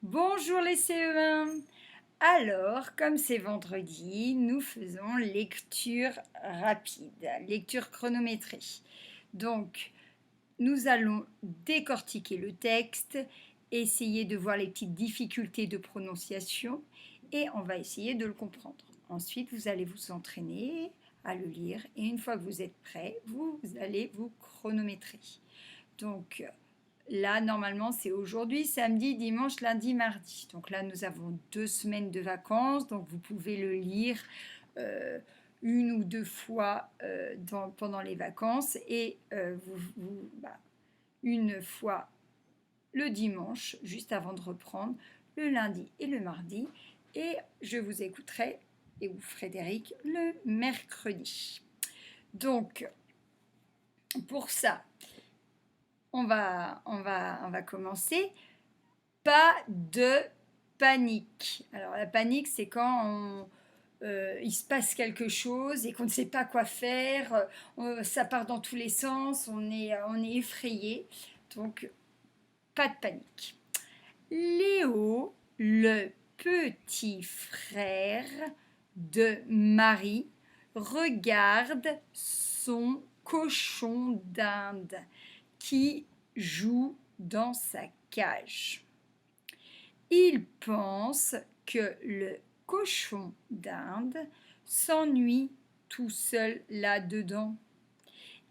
Bonjour les CE1. Alors, comme c'est vendredi, nous faisons lecture rapide, lecture chronométrée. Donc, nous allons décortiquer le texte, essayer de voir les petites difficultés de prononciation et on va essayer de le comprendre. Ensuite, vous allez vous entraîner à le lire et une fois que vous êtes prêt, vous allez vous chronométrer. Donc, là, normalement, c'est aujourd'hui, samedi, dimanche, lundi, mardi. Donc là, nous avons 2 semaines de vacances. Donc, vous pouvez le lire une ou deux fois pendant les vacances et une fois le dimanche, juste avant de reprendre, le lundi et le mardi. Et je vous écouterai, et vous Frédéric, le mercredi. Donc, pour ça, on va commencer. Pas de panique. Alors la panique, c'est quand il se passe quelque chose et qu'on ne sait pas quoi faire, ça part dans tous les sens, on est effrayé. Donc, pas de panique. Léo, le petit frère de Marie, regarde son cochon d'Inde qui joue dans sa cage. Il pense que le cochon d'Inde s'ennuie tout seul là-dedans.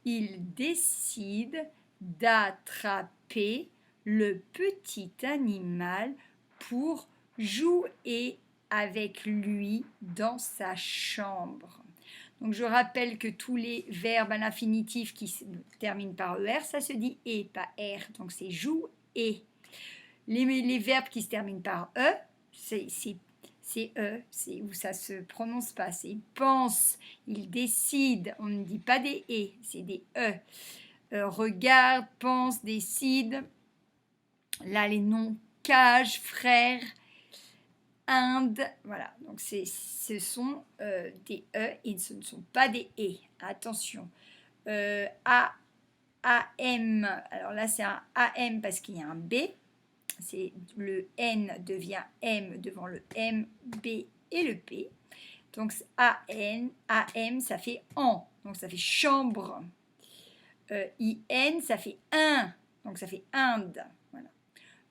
Il décide d'attraper le petit animal pour jouer avec lui dans sa chambre. Donc je rappelle que tous les verbes à l'infinitif qui se terminent par ER, ça se dit et, pas R. Donc c'est joue et. Les verbes qui se terminent par E, c'est E, c'est où ça se prononce pas. C'est il pense, il décide. On ne dit pas des E, c'est des E. Regarde, pense, décide. Là, les noms cage, frère, Inde, voilà. Donc ce sont des E et ce ne sont pas des E. Attention. A, AM, alors là c'est un AM parce qu'il y a un B. C'est le N devient M devant le M, B et le P. Donc AN, AM, ça fait en, donc ça fait chambre. IN, ça fait un, donc ça fait Inde. Voilà.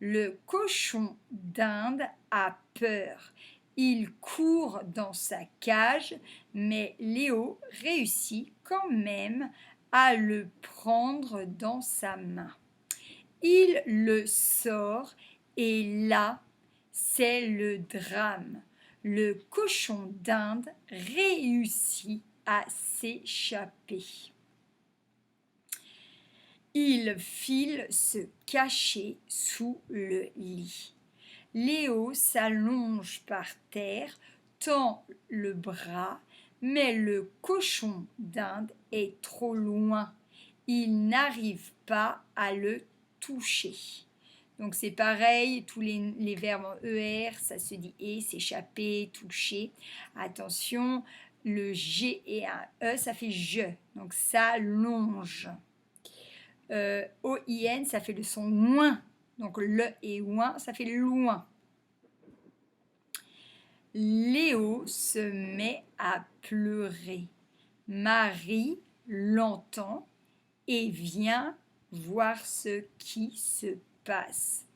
Le cochon d'Inde a peur. Il court dans sa cage, mais Léo réussit quand même à le prendre dans sa main. Il le sort et là, c'est le drame. Le cochon d'Inde réussit à s'échapper. Il file se cacher sous le lit. Léo s'allonge par terre, tend le bras, mais le cochon d'Inde est trop loin. Il n'arrive pas à le toucher. Donc c'est pareil, tous les verbes en ER, ça se dit et, s'échapper, toucher. Attention, le G et un E, ça fait je. Donc s'allonge. OIN, ça fait le son moins. Donc le et ouin, ça fait loin. Léo se met à pleurer. Marie l'entend et vient voir ce qui se passe.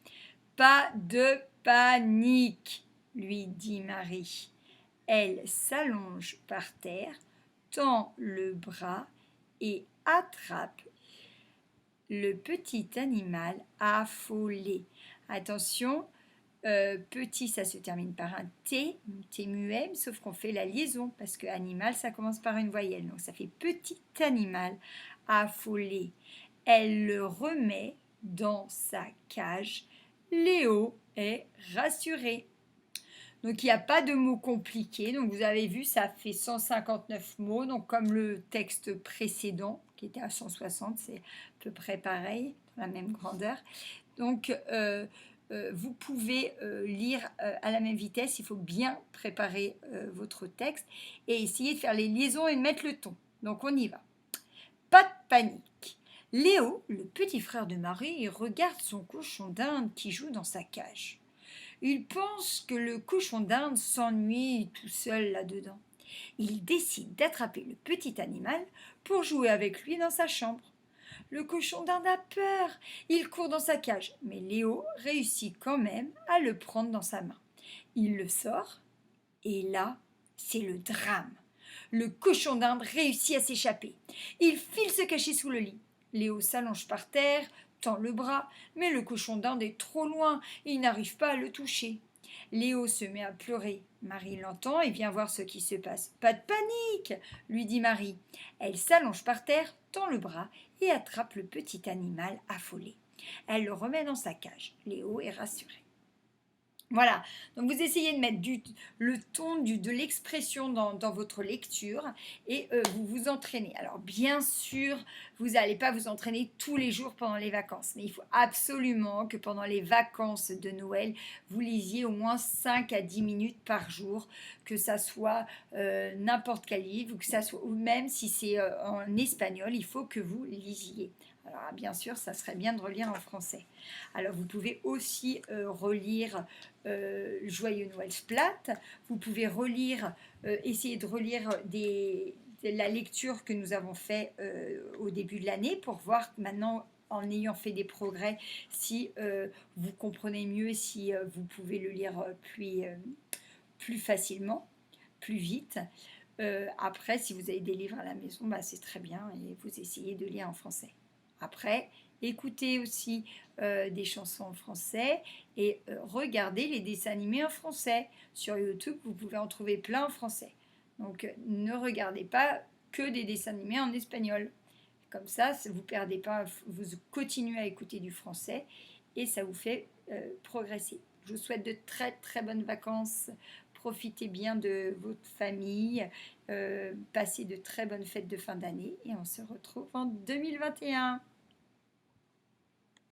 Pas de panique, lui dit Marie. Elle s'allonge par terre, tend le bras et attrape le petit animal affolé. Attention, petit, ça se termine par un T, T muet, sauf qu'on fait la liaison parce que animal, ça commence par une voyelle. Donc ça fait petit animal affolé. Elle le remet dans sa cage. Léo est rassuré. Donc il n'y a pas de mots compliqués. Donc vous avez vu, ça fait 159 mots. Donc comme le texte précédent, qui était à 160, c'est à peu près pareil, dans la même grandeur. Donc vous pouvez lire à la même vitesse. Il faut bien préparer votre texte et essayer de faire les liaisons et de mettre le ton. Donc on y va. Pas de panique. Léo, le petit frère de Marie, regarde son cochon d'Inde qui joue dans sa cage. Il pense que le cochon d'Inde s'ennuie tout seul là-dedans. Il décide d'attraper le petit animal pour jouer avec lui dans sa chambre. Le cochon d'Inde a peur. Il court dans sa cage, mais Léo réussit quand même à le prendre dans sa main. Il le sort, et là, c'est le drame. Le cochon d'Inde réussit à s'échapper. Il file se cacher sous le lit. Léo s'allonge par terre, tend le bras, mais le cochon d'Inde est trop loin et il n'arrive pas à le toucher. Léo se met à pleurer. Marie l'entend et vient voir ce qui se passe. Pas de panique, lui dit Marie. Elle s'allonge par terre, tend le bras et attrape le petit animal affolé. Elle le remet dans sa cage. Léo est rassuré. Voilà, donc vous essayez de mettre le ton de l'expression dans votre lecture et vous vous entraînez. Alors bien sûr, vous n'allez pas vous entraîner tous les jours pendant les vacances, mais il faut absolument que pendant les vacances de Noël, vous lisiez au moins 5 à 10 minutes par jour, que ça soit n'importe quel livre, que ça soit, ou même si c'est en espagnol, il faut que vous lisiez. Alors bien sûr, ça serait bien de relire en français. Alors vous pouvez aussi relire Joyeux Noël Splat. Vous pouvez relire, essayer de relire la lecture que nous avons fait au début de l'année pour voir maintenant, en ayant fait des progrès, si vous comprenez mieux, si vous pouvez le lire plus facilement, plus vite. Après, si vous avez des livres à la maison, bah, c'est très bien et vous essayez de lire en français. Après, écoutez aussi des chansons en français et regardez les dessins animés en français. Sur YouTube, vous pouvez en trouver plein en français. Donc, ne regardez pas que des dessins animés en espagnol. Comme ça, vous ne perdez pas, vous continuez à écouter du français et ça vous fait progresser. Je vous souhaite de très très bonnes vacances. Profitez bien de votre famille. Passez de très bonnes fêtes de fin d'année et on se retrouve en 2021.